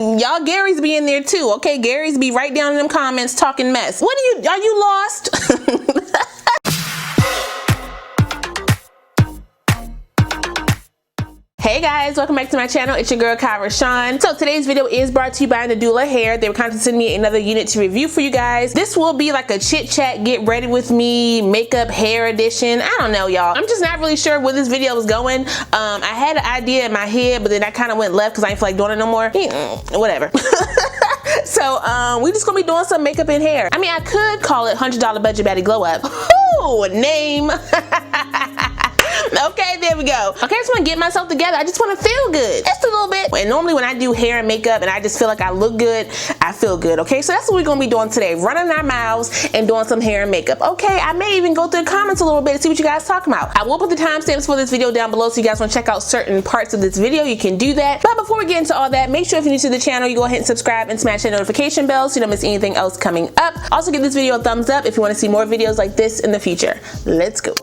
Y'all Gary's be in there too, okay? Gary's be right down in them comments talking mess. What are you lost? Hey guys, welcome back to my channel. It's your girl RaShon. So today's video is brought to you by Nadula Hair. They were kind of sending me another unit to review for you guys. This will be like a chit chat, get ready with me, makeup, hair edition. I don't know, y'all. I'm just not really sure where this video was going. I had an idea in my head, but then I kind of went left because I ain't feel like doing it no more. Whatever. So we just gonna be doing some makeup and hair. I mean, I could call it $100 budget baddie glow up. Ooh, name. Okay, there we go. Okay, I just want to get myself together. I just want to feel good, just a little bit. And normally when I do hair and makeup and I just feel like I look good, I feel good. Okay, so that's what we're gonna be doing today, running our mouths and doing some hair and makeup. Okay, I may even go through the comments a little bit and see what you guys talking about. I will put the timestamps for this video down below, so you guys want to check out certain parts of this video, you can do that. But before we get into all that, make sure if you're new to the channel, you go ahead and subscribe and smash that notification bell so you don't miss anything else coming up. Also, give this video a thumbs up if you want to see more videos like this in the future. Let's go.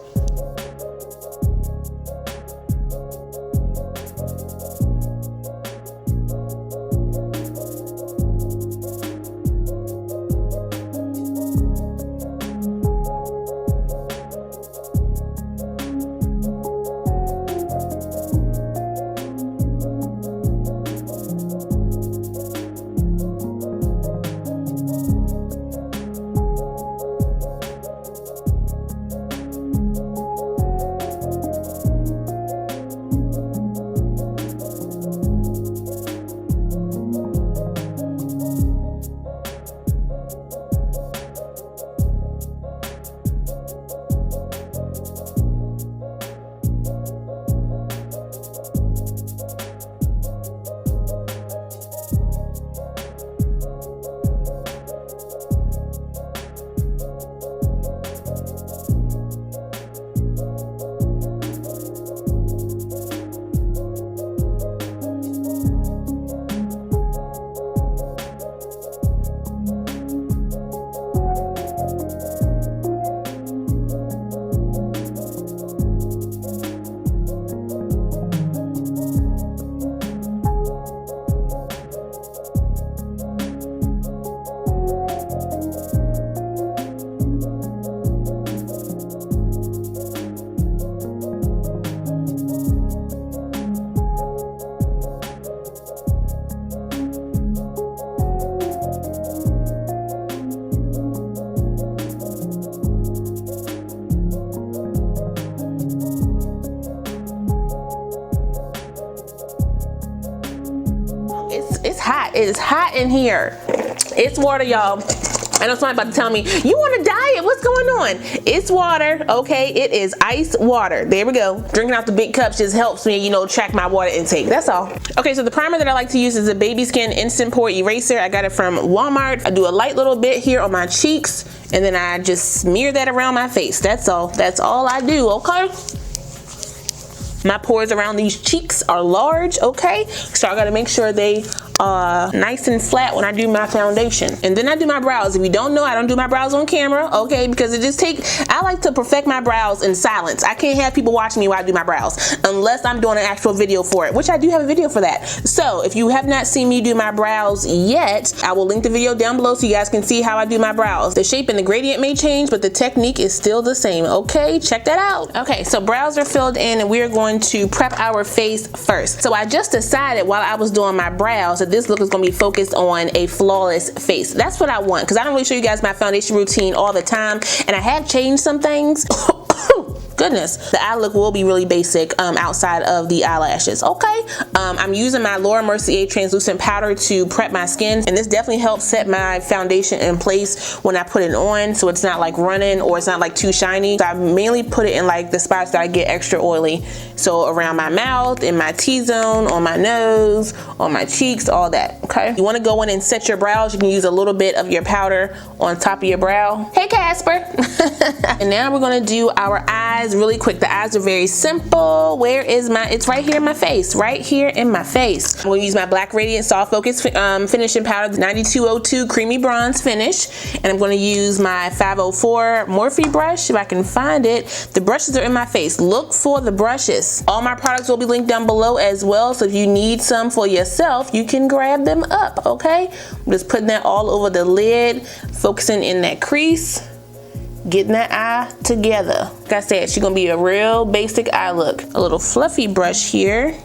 It's hot. It is hot in here. It's water, y'all. I know somebody about to tell me, you on a diet, what's going on? It's water, okay? It is ice water. There we go. Drinking out the big cups just helps me, you know, track my water intake. That's all. Okay, so the primer that I like to use is a Baby Skin Instant Pore Eraser. I got it from Walmart. I do a light little bit here on my cheeks, and then I just smear that around my face. That's all. That's all I do, okay? My pores around these cheeks are large, okay? So I gotta make sure they are nice and flat when I do my foundation. And then I do my brows. If you don't know, I don't do my brows on camera, okay? Because it just I like to perfect my brows in silence. I can't have people watching me while I do my brows unless I'm doing an actual video for it, which I do have a video for that. So if you have not seen me do my brows yet, I will link the video down below so you guys can see how I do my brows. The shape and the gradient may change, but the technique is still the same, okay? Check that out. Okay, so brows are filled in and we're going to prep our face first. So I just decided while I was doing my brows that this look is going to be focused on a flawless face. That's what I want, because I don't really show you guys my foundation routine all the time, and I have changed some things. Goodness, the eye look will be really basic outside of the eyelashes. Okay, I'm using my Laura Mercier translucent powder to prep my skin, and this definitely helps set my foundation in place when I put it on, so it's not like running or it's not like too shiny. So I mainly put it in like the spots that I get extra oily, so around my mouth, in my T-zone, on my nose, on my cheeks, all that. Okay, you want to go in and set your brows. You can use a little bit of your powder on top of your brow. Hey Casper. And now we're going to do our eyes eyes really quick. The eyes are very simple. Where is my, it's right here in my face, right here in my face. I'm gonna use my Black Radiance Soft Focus finishing powder, 9202 Creamy Bronze Finish. And I'm gonna use my 504 Morphe brush, if I can find it. The brushes are in my face. Look for the brushes. All my products will be linked down below as well, so if you need some for yourself, you can grab them up, okay? I'm just putting that all over the lid, focusing in that crease, getting that eye together. Like I said, she's gonna be a real basic eye look. A little fluffy brush here,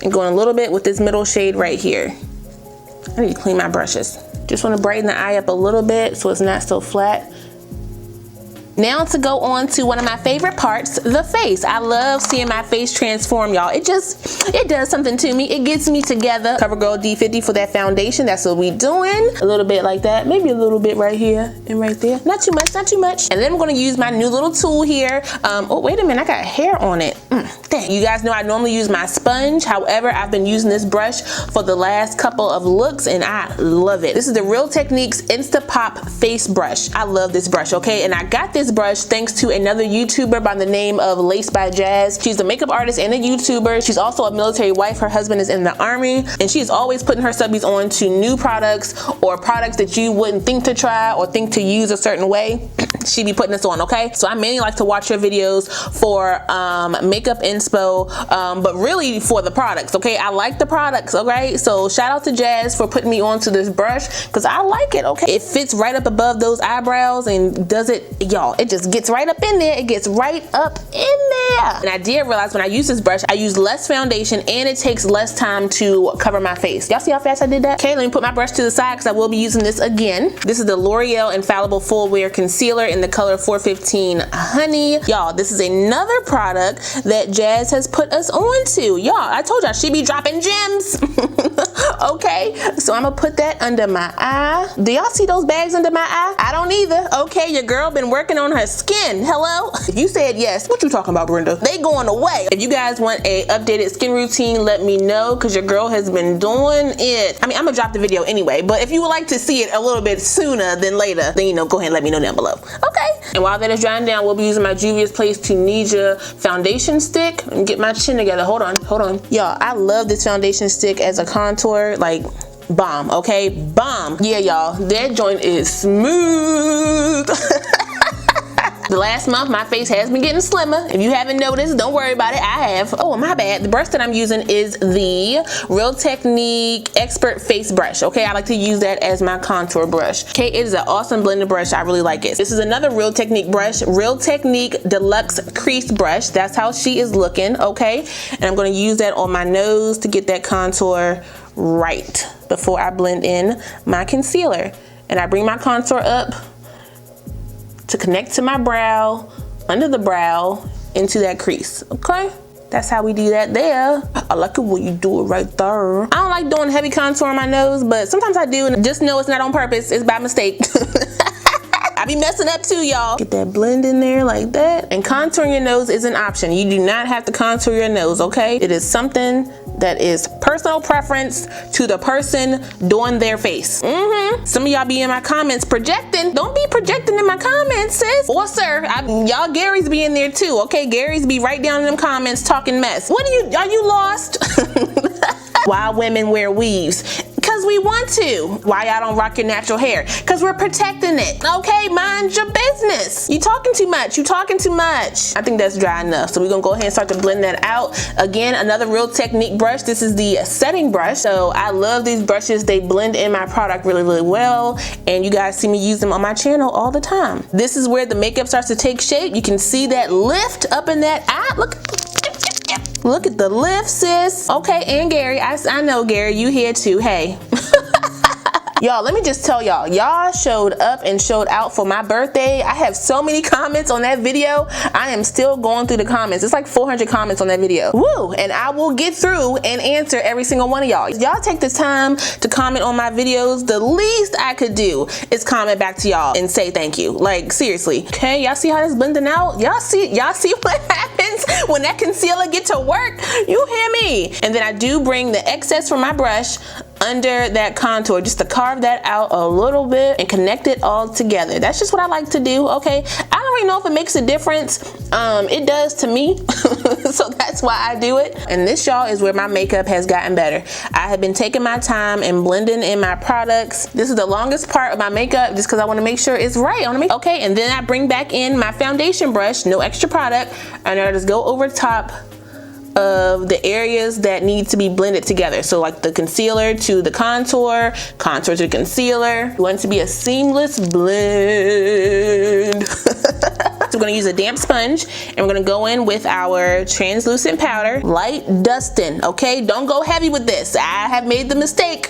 and going a little bit with this middle shade right here. I need to clean my brushes. Just wanna brighten the eye up a little bit so it's not so flat. Now to go on to one of my favorite parts, the face. I love seeing my face transform, y'all. It does something to me. It gets me together. Covergirl D50 for that foundation. That's what we doing. A little bit like that. Maybe a little bit right here and right there. Not too much, not too much. And then I'm gonna use my new little tool here. Oh, wait a minute, I got hair on it. Dang. You guys know I normally use my sponge. However, I've been using this brush for the last couple of looks and I love it. This is the Real Techniques Insta Pop Face Brush. I love this brush, okay? And I got this brush thanks to another YouTuber by the name of Lace by Jazz. She's a makeup artist and a YouTuber. She's also a military wife. Her husband is in the Army, and she's always putting her subbies on to new products or products that you wouldn't think to try or think to use a certain way. She be putting this on, okay? So I mainly like to watch her videos for makeup inspo, but really for the products, okay? I like the products, okay? So shout out to Jazz for putting me onto this brush because I like it, okay? It fits right up above those eyebrows and does it, y'all, it just gets right up in there. It gets right up in there. And I did realize when I use this brush, I use less foundation and it takes less time to cover my face. Y'all see how fast I did that? Okay, let me put my brush to the side because I will be using this again. This is the L'Oreal Infallible Full Wear Concealer in the color 415 Honey. Y'all, this is another product that Jazz has put us on to. Y'all, I told y'all she be dropping gems. Okay, so I'm gonna put that under my eye. Do y'all see those bags under my eye? I don't either. Okay, your girl been working on her skin. Hello? If you said yes, what you talking about, Brenda? They going away. If you guys want a updated skin routine, let me know because your girl has been doing it. I mean, I'm gonna drop the video anyway, but if you would like to see it a little bit sooner than later, then you know, go ahead and let me know down below. Okay. And while that is drying down, we'll be using my Juvia's Place Tunisia foundation stick and get my chin together. Hold on, hold on. Y'all, I love this foundation stick as a contour, like bomb, okay? Bomb. Yeah, y'all, that joint is smooth. The last month, my face has been getting slimmer. If you haven't noticed, don't worry about it. I have. Oh, my bad. The brush that I'm using is the Real Technique Expert Face Brush. Okay, I like to use that as my contour brush. Okay, it is an awesome blended brush. I really like it. This is another Real Technique brush, Real Technique Deluxe Crease Brush. That's how she is looking, okay? And I'm gonna use that on my nose to get that contour right before I blend in my concealer. And I bring my contour up to connect to my brow, under the brow, into that crease, okay? That's how we do that there. I like it when you do it right there. I don't like doing heavy contour on my nose, but sometimes I do, and just know it's not on purpose, it's by mistake. I be messing up too, y'all. Get that blend in there like that. And contouring your nose is an option. You do not have to contour your nose, okay? It is something that is personal preference to the person doing their face. Some of y'all be in my comments projecting. Don't be projecting in my comments, sis. Or sir, y'all Gary's be in there too, okay? Gary's be right down in them comments talking mess. What are you lost? Why women wear weaves? Because we want to. Why y'all don't rock your natural hair? Because we're protecting it. Okay, mind your business. You talking too much. You talking too much. I think that's dry enough. So we're gonna go ahead and start to blend that out. Again, another Real Technique brush. This is the setting brush. So I love these brushes. They blend in my product really, really well. And you guys see me use them on my channel all the time. This is where the makeup starts to take shape. You can see that lift up in that eye. Look at the lift, sis. Okay, and Gary, I know Gary, you here too, hey. Y'all, let me just tell y'all, y'all showed up and showed out for my birthday. I have so many comments on that video. I am still going through the comments. It's like 400 comments on that video. Woo! And I will get through and answer every single one of y'all. Y'all take the time to comment on my videos. The least I could do is comment back to y'all and say thank you. Like, seriously. Okay, y'all see how that's blending out? Y'all see what happens when that concealer get to work? You hear me? And then I do bring the excess from my brush under that contour just to carve that out a little bit and connect it all together. That's just what I like to do, okay? I don't really know if it makes a difference It does to me. So that's why I do it. And this, y'all, is where my makeup has gotten better. I have been taking my time and blending in my products. This is the longest part of my makeup just because I want to make sure it's right. Okay, and then I bring back in my foundation brush, no extra product, and I just go over top of the areas that need to be blended together. So like the concealer to the contour, contour to concealer. You want it to be a seamless blend. So we're gonna use a damp sponge and we're gonna go in with our translucent powder, light dusting, okay? Don't go heavy with this. I have made the mistake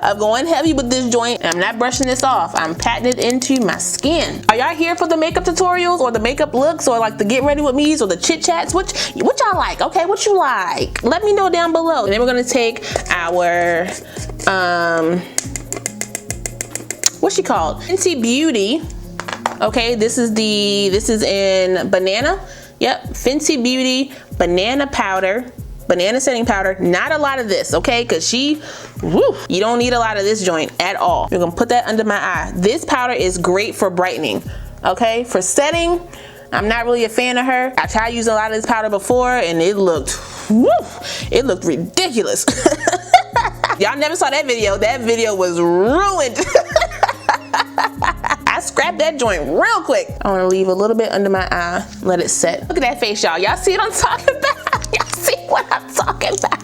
of going heavy with this joint. I'm not brushing this off. I'm patting it into my skin. Are y'all here for the makeup tutorials or the makeup looks or like the get ready with me's or the chit chats? What y'all like? Okay, what you like? Let me know down below. And then we're gonna take our, what's she called? Fenty Beauty. Okay, this is in banana. Yep, Fenty Beauty banana powder, banana setting powder. Not a lot of this, okay? Cause you don't need a lot of this joint at all. You're gonna put that under my eye. This powder is great for brightening, okay? For setting, I'm not really a fan of her. I tried using a lot of this powder before and it looked ridiculous. Y'all never saw that video. That video was ruined. I scrapped that joint real quick. I want to leave a little bit under my eye, let it set. Look at that face, y'all. Y'all see what I'm talking about? Y'all see what I'm talking about?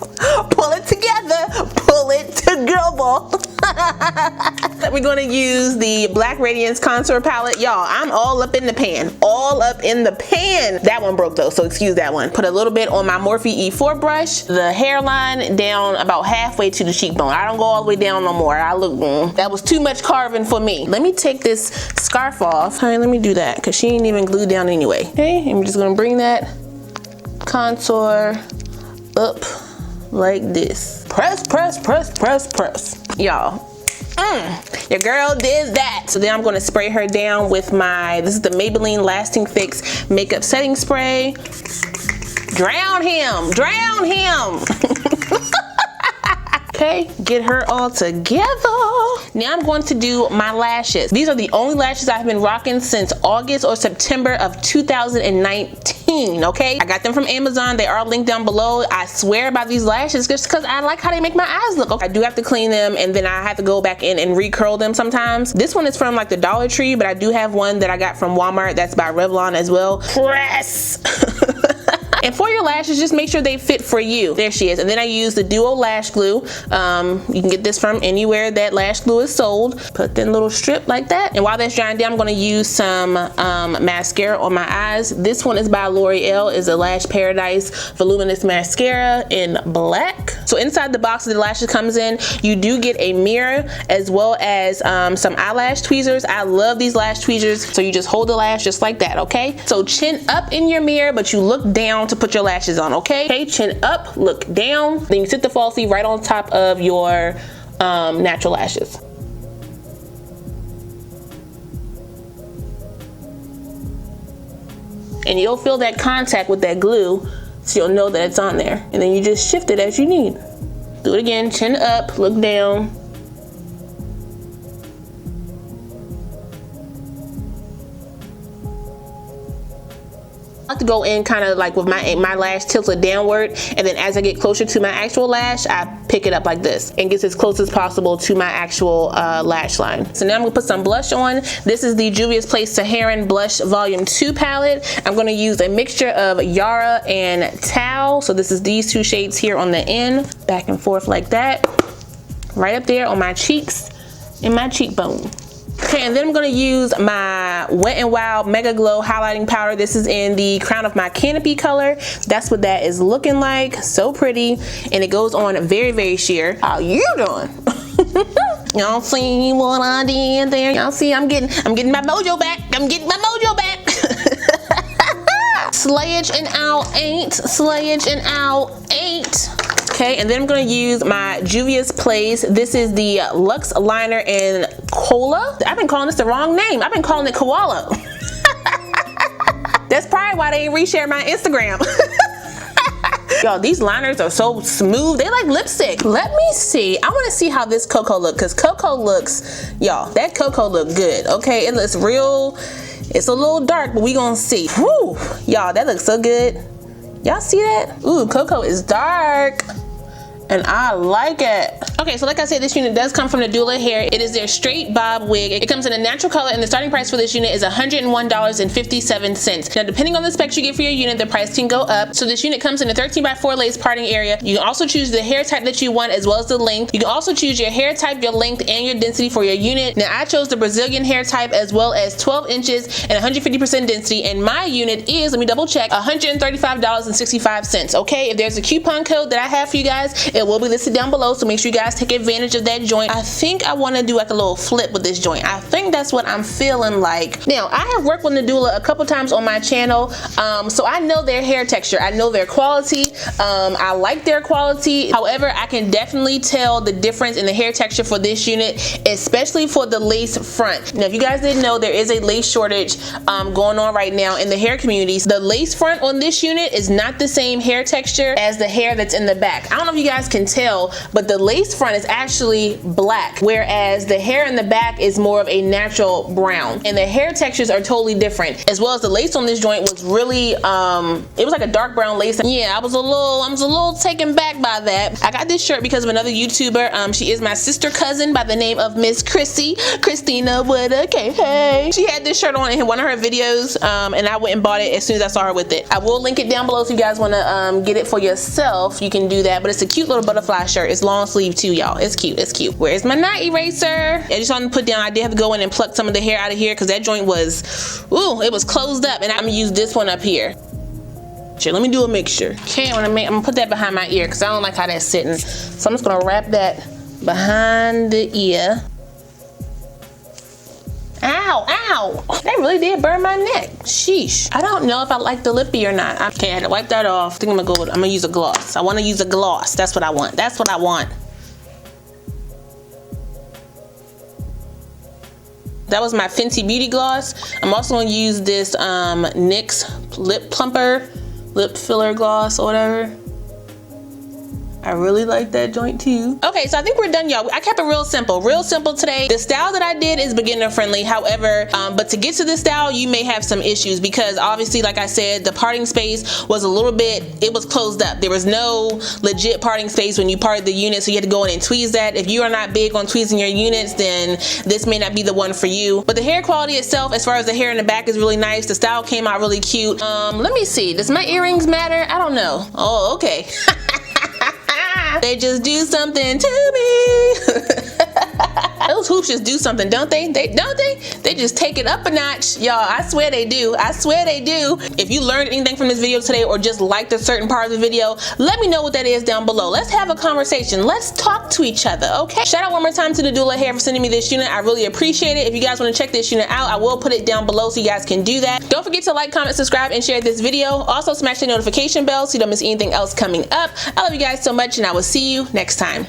Pull it together, pull it together. We're gonna use the Black Radiance contour palette. Y'all, I'm all up in the pan, all up in the pan. That one broke though, so excuse that one. Put a little bit on my Morphe E4 brush, the hairline down about halfway to the cheekbone. I don't go all the way down no more. That was too much carving for me. Let me take this scarf off. All right, let me do that because she ain't even glued down anyway. Okay, I'm just gonna bring that contour up like this. Press, press, press, press, press. Y'all, your girl did that. So then I'm gonna spray her down with this is the Maybelline Lasting Fix Makeup Setting Spray. Drown him, drown him. Okay, get her all together. Now I'm going to do my lashes. These are the only lashes I've been rocking since August or September of 2019, okay? I got them from Amazon. They are linked down below. I swear by these lashes just because I like how they make my eyes look. Okay, I do have to clean them and then I have to go back in and recurl them sometimes. This one is from like the Dollar Tree, but I do have one that I got from Walmart that's by Revlon as well. Press! And for your lashes, just make sure they fit for you. There she is. And then I use the Duo Lash Glue. You can get this from anywhere that lash glue is sold. Put that little strip like that. And while that's drying down, I'm gonna use some mascara on my eyes. This one is by Loreal. It's a Lash Paradise Voluminous Mascara in black. So inside the box that the lashes comes in, you do get a mirror as well as some eyelash tweezers. I love these lash tweezers. So you just hold the lash just like that, okay? So chin up in your mirror, but you look down to put your lashes on, okay? Okay, chin up, look down. Then you sit the falsie right on top of your natural lashes. And you'll feel that contact with that glue, so you'll know that it's on there. And then you just shift it as you need. Do it again, chin up, look down. I like to go in kind of like with my lash tilted downward, and then as I get closer to my actual lash, I pick it up like this and gets as close as possible to my actual lash line. So now I'm gonna put some blush on. This is the Juvia's Place Saharan Blush Volume 2 palette. I'm gonna use a mixture of Yara and Tao. So this is these two shades here on the end, back and forth like that, right up there on my cheeks and my cheekbone. Okay, and then I'm gonna use my Wet n Wild Mega Glow highlighting powder. This is in the Crown of My Canopy color. That's what that is looking like. So pretty, and it goes on very, very sheer. How you doing? Y'all see what I did there? Y'all see I'm getting my mojo back. I'm getting my mojo back. Slayage and out ain't. Slayage and out ain't. Okay, and then I'm gonna use my Juvia's Place. This is the Luxe Liner in Cola. I've been calling this the wrong name. I've been calling it Koala. That's probably why they ain't reshare my Instagram. Y'all, these liners are so smooth. They like lipstick. Let me see. I wanna see how this Cocoa look, because Cocoa looks, y'all, that Cocoa look good, okay? It looks real, It's a little dark, but we gonna see. Whew, y'all, that looks so good. Y'all see that? Ooh, Cocoa is dark. And I like it. Okay, so like I said, this unit does come from Nadula Hair. It is their straight bob wig. It comes in a natural color, and the starting price for this unit is $101.57. Now, depending on the specs you get for your unit, the price can go up. So this unit comes in a 13x4 lace parting area. You can also choose the hair type that you want, as well as the length. You can also choose your hair type, your length, and your density for your unit. Now, I chose the Brazilian hair type, as well as 12 inches and 150% density, and my unit is, let me double check, $135.65. Okay, if there's a coupon code that I have for you guys, it will be listed down below, so make sure you guys take advantage of that joint. I think I want to do like a little flip with this joint. I think that's what I'm feeling like. Now, I have worked with Nadula a couple times on my channel, so I know their hair texture. I know their quality. I like their quality. However, I can definitely tell the difference in the hair texture for this unit, especially for the lace front. Now, if you guys didn't know, there is a lace shortage going on right now in the hair communities. The lace front on this unit is not the same hair texture as the hair that's in the back. I don't know if you guys can tell, but the lace front is actually black, whereas the hair in the back is more of a natural brown, and the hair textures are totally different. As well as the lace on this joint was really it was like a dark brown lace. Yeah, I was a little taken back by that. I got this shirt because of another YouTuber. She is my sister cousin by the name of Miss Christina Wood. Okay, hey, she had this shirt on in one of her videos, and I went and bought it as soon as I saw her with it. I will link it down below, so you guys want to get it for yourself, you can do that. But it's a cute little butterfly shirt. It's long sleeve too, y'all. It's cute. It's cute. Where's my knot eraser? I just want to put down, I did have to go in and pluck some of the hair out of here because that joint was, ooh, it was closed up, and I'm gonna use this one up here. Let me do a mixture. Okay, I'm gonna put that behind my ear because I don't like how that's sitting. So I'm just gonna wrap that behind the ear. Ow, ow, that really did burn my neck. Sheesh. I don't know if I like the lippy or not. Okay, I had to wipe that off. I think I'm gonna use a gloss. I want to use a gloss. That's what I want. That's what I want. That was my Fenty Beauty gloss. I'm also gonna use this NYX lip plumper, lip filler gloss or whatever. I really like that joint too. Okay, so I think we're done, y'all. I kept it real simple today. The style that I did is beginner friendly. However, but to get to this style, you may have some issues because obviously, like I said, the parting space was a little bit, it was closed up. There was no legit parting space when you parted the unit, so you had to go in and tweeze that. If you are not big on tweezing your units, then this may not be the one for you. But the hair quality itself, as far as the hair in the back, is really nice. The style came out really cute. Let me see, does my earrings matter? I don't know. Oh, okay. They just do something to me. Those hoops just do something, don't they? Don't they? They just take it up a notch. Y'all, I swear they do. I swear they do. If you learned anything from this video today or just liked a certain part of the video, let me know what that is down below. Let's have a conversation. Let's talk to each other, okay? Shout out one more time to Nadula Hair for sending me this unit. I really appreciate it. If you guys want to check this unit out, I will put it down below so you guys can do that. Don't forget to like, comment, subscribe, and share this video. Also, smash the notification bell so you don't miss anything else coming up. I love you guys so much, and I will see you next time.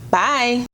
Bye.